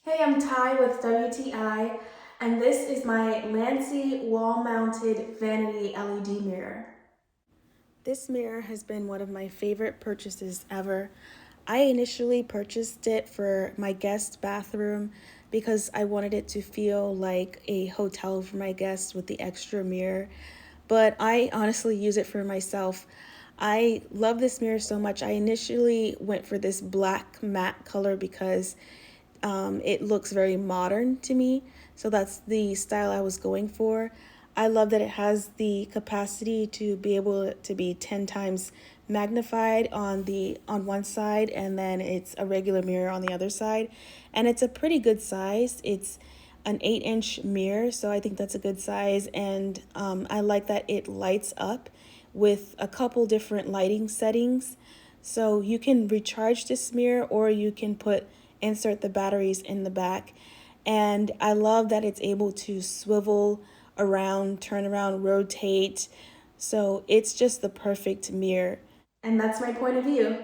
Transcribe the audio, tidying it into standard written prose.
Hey, I'm Ty with WTI, and this is my LANSI wall-mounted vanity LED mirror. This mirror has been one of my favorite purchases ever. I initially purchased it for my guest bathroom because I wanted it to feel like a hotel for my guests with the extra mirror, but I honestly use it for myself. I love this mirror so much. I initially went for this black matte color because it looks very modern to me. So that's the style I was going for. I love that it has the capacity to be able to be 10 times magnified on one side, and then it's a regular mirror on the other side. And it's a pretty good size. It's an 8-inch mirror, so I think that's a good size. And I like that it lights up with a couple different lighting settings. So you can recharge this mirror, or you can insert the batteries in the back. And I love that it's able to swivel around, turn around, rotate. So it's just the perfect mirror. And that's my point of view.